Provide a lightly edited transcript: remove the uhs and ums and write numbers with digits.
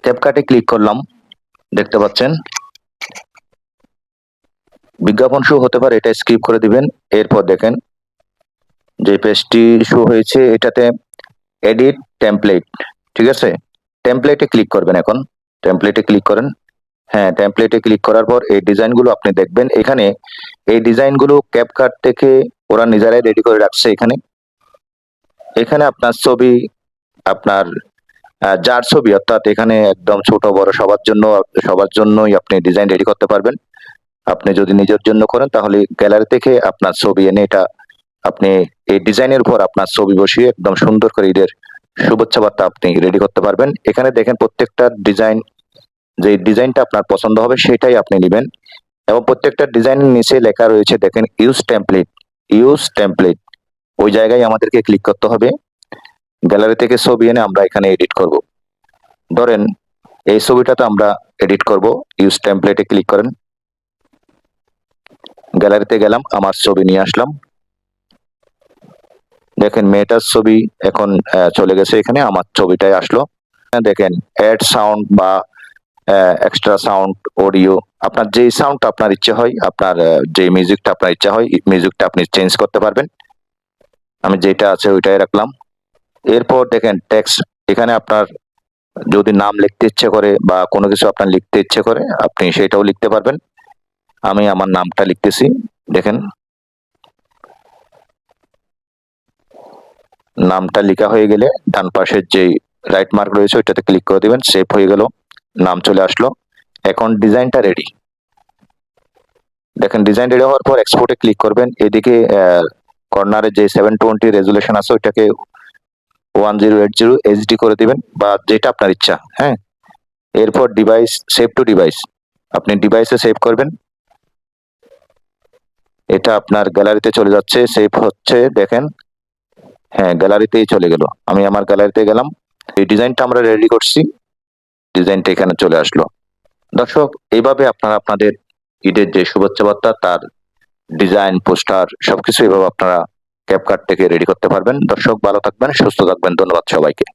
ক্যাপকাটে click করলাম, দেখতে পাচ্ছেন বিজ্ঞাপন শো হতে পারে, এটা স্কিপ করে দিবেন। এরপর দেখেন যে পেজটি শো হয়েছে এটাতে এডিট টেমপ্লেট, ঠিক আছে, টেমপ্লেটে ক্লিক করবেন। এখন টেমপ্লেটে ক্লিক করেন। হ্যাঁ, টেমপ্লেটে ক্লিক করার পর এই ডিজাইনগুলো আপনি দেখবেন। এখানে এই ডিজাইনগুলো ক্যাপকাট থেকে ওরা নিজেরাই রেডি করে রাখছে। এখানে এখানে আপনার ছবি, আপনার যার ছবি, অর্থাৎ এখানে একদম ছোট বড় সবার জন্যই আপনি ডিজাইন রেডি করতে পারবেন। আপনি যদি নিজের জন্য করেন তাহলে গ্যালারি থেকে আপনার ছবি এনে এটা আপনি এই ডিজাইনের উপর আপনার ছবি বসিয়ে একদম সুন্দর করে ঈদের শুভেচ্ছা বার্তা আপনি রেডি করতে পারবেন। এখানে দেখেন প্রত্যেকটা ডিজাইন, যে ডিজাইনটা আপনার পছন্দ হবে সেটাই আপনি নেবেন। এবং প্রত্যেকটা ডিজাইনের নিচে লেখা রয়েছে দেখেন ইউজ টেমপ্লেট, ইউজ টেমপ্লেট। ওই জায়গায় আমাদেরকে ক্লিক করতে হবে। গ্যালারি থেকে ছবি এনে আমরা এখানে এডিট করব। ধরেন এই ছবিটাতে আমরা এডিট করব, ইউজ টেমপ্লেটে ক্লিক করেন। গ্যালারিতে গেলাম, আমার ছবি নিয়ে আসলাম। দেখেন মেয়েটার ছবি এখন চলে গেছে, এখানে আমার ছবিটাই আসলো। দেখেন অ্যাড সাউন্ড বা এক্সট্রা সাউন্ড, অডিও, আপনার যে সাউন্ডটা আপনার ইচ্ছে হয়, আপনার যে মিউজিকটা আপনার ইচ্ছা হয়, মিউজিকটা আপনি চেঞ্জ করতে পারবেন। আমি যেটা আছে ওইটাই রাখলাম। এরপর দেখেন টেক্সট, এখানে আপনার যদি নাম লিখতে ইচ্ছে করে বা কোনো কিছু আপনার লিখতে ইচ্ছে করে আপনি সেটাও লিখতে পারবেন। আমি আমার নামটা লিখতেছি। দেখেন নামটা লেখা হয়ে গেলে ডান পাশের যে রাইট মার্ক রয়েছে ওইটাতে ক্লিক করে দিবেন, সেভ হয়ে গেল, নাম চলে আসলো। এখন ডিজাইনটা রেডি। দেখেন ডিজাইন রেডি হওয়ার পর এক্সপোর্টে ক্লিক করবেন। এদিকে কর্নারে যে 720 রেজুলেশন আছে ওইটাকে 1080 এইচডি করে দিবেন বা যেটা আপনার ইচ্ছা। হ্যাঁ, এরপর ডিভাইস, সেভ টু ডিভাইস, আপনি ডিভাইসে সেভ করবেন। এটা আপনার গ্যালারিতে চলে যাচ্ছে, সেভ হচ্ছে। দেখেন হ্যাঁ, গ্যালারিতেই চলে গেল। আমি আমার গ্যালারিতে গেলাম, এই ডিজাইনটা আমরা রেডি করছি, ডিজাইনটা এখানে চলে আসলো। দর্শক, এইভাবে আপনারা আপনাদের ঈদের যে শুভেচ্ছা বার্তা তার ডিজাইন, পোস্টার সবকিছু এভাবে আপনারা ক্যাপকাট থেকে রেডি করতে পারবেন। দর্শক ভালো থাকবেন, সুস্থ থাকবেন, ধন্যবাদ সবাইকে।